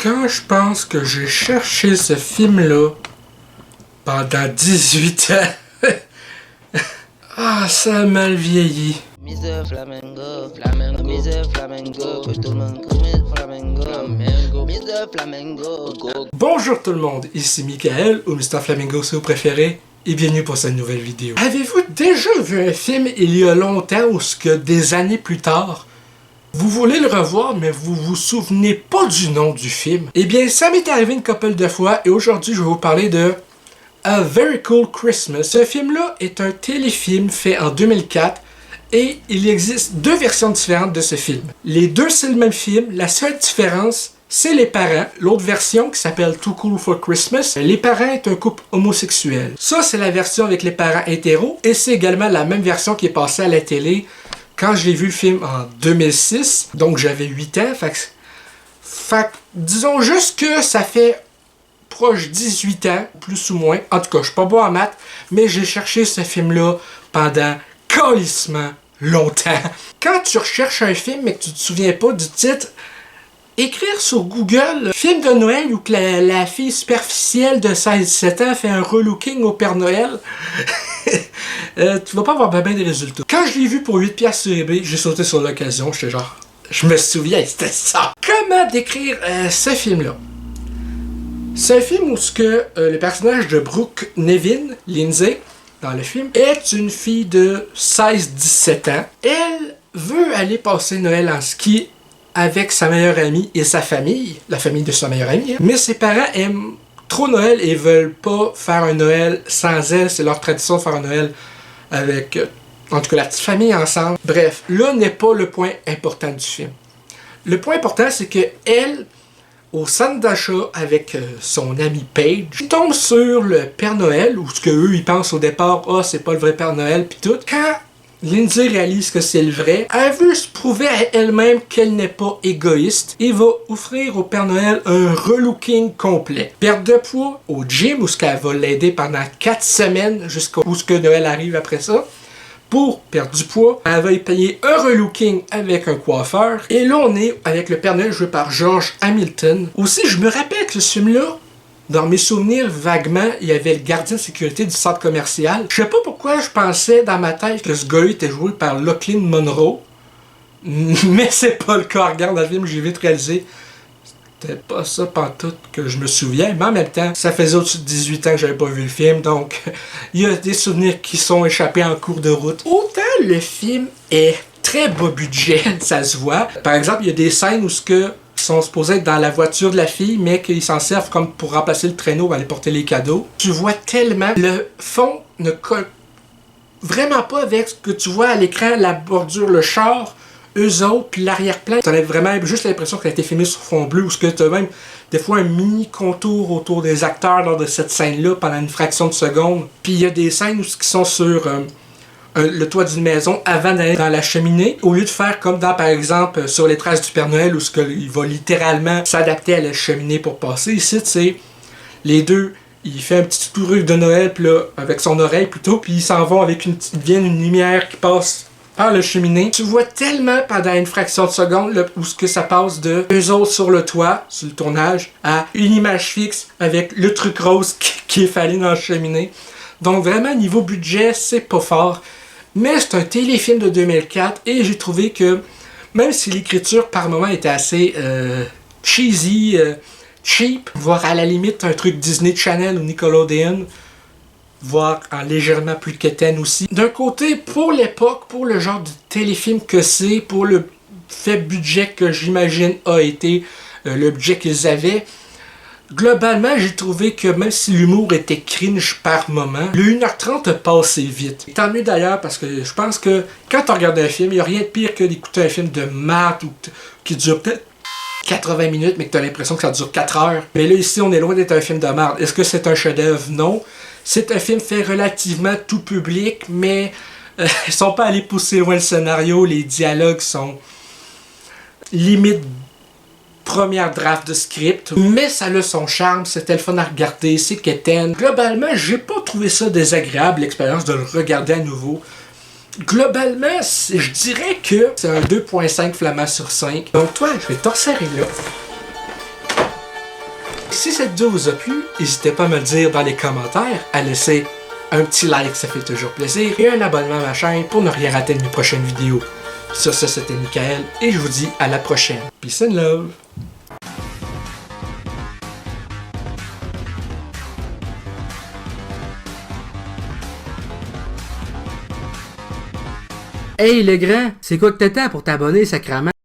Quand je pense que j'ai cherché ce film-là pendant 18 ans, ah, ça a mal vieilli. Mr. Flamengo, Flamengo, Mr. Flamengo, que tout le monde connaît Flamengo, Flamengo, Mr. Flamengo, go. Bonjour tout le monde, ici Michael, ou Mr. Flamingo si vous préférez, et bienvenue pour cette nouvelle vidéo. Avez-vous déjà vu un film il y a longtemps ou ce que des années plus tard, vous voulez le revoir mais vous vous souvenez pas du nom du film? Eh bien, ça m'est arrivé une couple de fois et aujourd'hui je vais vous parler de A Very Cool Christmas. Ce film-là est un téléfilm fait en 2004 et il existe deux versions différentes de ce film. Les deux c'est le même film, la seule différence c'est les parents. L'autre version qui s'appelle Too Cool for Christmas, les parents est un couple homosexuel. Ça c'est la version avec les parents hétéros et c'est également la même version qui est passée à la télé quand j'ai vu le film en 2006, donc j'avais 8 ans. Fait disons juste que ça fait proche 18 ans, plus ou moins. En tout cas, je suis pas bon en maths, mais j'ai cherché ce film-là pendant calissement longtemps. Quand tu recherches un film et que tu te souviens pas du titre, écrire sur Google film de Noël où que la fille superficielle de 16-17 ans fait un relooking au Père Noël, tu vas pas avoir bien des résultats. Quand je l'ai vu pour 8$ sur eBay, j'ai sauté sur l'occasion, j'étais genre, je me souviens, c'était ça. Comment décrire ce film-là? C'est un film où le personnage de Brooke Nevin, Lindsay, dans le film, est une fille de 16-17 ans. Elle veut aller passer Noël en ski avec sa meilleure amie et sa famille, la famille de sa meilleure amie, hein. Mais ses parents aiment trop Noël et veulent pas faire un Noël sans elle. C'est leur tradition de faire un Noël avec, en tout cas, la petite famille ensemble. Bref, là n'est pas le point important du film. Le point important, c'est que elle, au centre d'achat avec son ami Paige, tombe sur le Père Noël, ou ce qu'eux ils pensent au départ, ah, c'est pas le vrai Père Noël, pis tout. Quand Lindsay réalise que c'est le vrai, elle veut se prouver à elle-même qu'elle n'est pas égoïste et va offrir au Père Noël un relooking complet. Perte de poids au gym, où ce qu'elle va l'aider pendant 4 semaines jusqu'où ce que Noël arrive après ça. Pour perdre du poids, elle va y payer un relooking avec un coiffeur. Et là, on est avec le Père Noël joué par George Hamilton. Aussi, je me rappelle que ce film-là, dans mes souvenirs, vaguement, il y avait le gardien de sécurité du centre commercial. Je sais pas pourquoi je pensais dans ma tête que ce gars-là était joué par Lachlan Monroe. Mais c'est pas le cas. Regarde dans le film, j'ai vite réalisé. C'était pas ça pantoute que je me souviens. Mais en même temps, ça faisait au-dessus de 18 ans que j'avais pas vu le film. Donc, il y a des souvenirs qui sont échappés en cours de route. Autant le film est très bas budget, ça se voit. Par exemple, il y a des scènes où ils sont supposés être dans la voiture de la fille, mais qu'ils s'en servent comme pour remplacer le traîneau pour aller porter les cadeaux. Tu vois tellement, le fond ne colle vraiment pas avec ce que tu vois à l'écran, la bordure, le char, eux autres, puis l'arrière-plan. T'en as vraiment juste l'impression qu'elle a été filmée sur fond bleu, ou ce que t'as même des fois un mini contour autour des acteurs lors de cette scène-là pendant une fraction de seconde. Puis il y a des scènes où qui sont sur le toit d'une maison avant d'aller dans la cheminée, au lieu de faire comme dans, par exemple, sur les traces du Père Noël, où il va littéralement s'adapter à la cheminée pour passer. Ici, c'est les deux, il fait un petit tour de Noël, puis là, avec son oreille plutôt, puis ils s'en vont avec une lumière qui passe par la cheminée. Tu vois tellement pendant une fraction de seconde où ce que ça passe de eux autres sur le toit, sur le tournage, à une image fixe avec le truc rose qui est fallé dans la cheminée. Donc vraiment, niveau budget, c'est pas fort. Mais c'est un téléfilm de 2004 et j'ai trouvé que, même si l'écriture par moment était assez cheesy, cheap, voire à la limite un truc Disney Channel ou Nickelodeon, voire en légèrement plus quétaine aussi. D'un côté, pour l'époque, pour le genre de téléfilm que c'est, pour le faible budget que j'imagine a été le budget qu'ils avaient, globalement, j'ai trouvé que même si l'humour était cringe par moment, le 1h30 a passé vite. Et tant mieux d'ailleurs, parce que je pense que quand tu regardes un film, il n'y a rien de pire que d'écouter un film de maths qui dure peut-être 80 minutes, mais que tu as l'impression que ça dure 4 heures. Mais là, ici, on est loin d'être un film de merde. Est-ce que c'est un chef-d'œuvre? Non. C'est un film fait relativement tout public, mais ils sont pas allés pousser loin le scénario. Les dialogues sont limite première draft de script, mais ça a son charme, c'était le fun à regarder, c'est quétaine. Globalement, j'ai pas trouvé ça désagréable, l'expérience de le regarder à nouveau. Globalement, je dirais que c'est un 2.5 flamand sur 5. Donc toi, je vais t'en serrer là. Si cette vidéo vous a plu, n'hésitez pas à me le dire dans les commentaires, à laisser un petit like, ça fait toujours plaisir, et un abonnement à ma chaîne pour ne rien rater de mes prochaines vidéos. Sur ce, c'était Michael, et je vous dis à la prochaine. Peace and love! Hey le grand, c'est quoi que t'attends pour t'abonner, sacrément?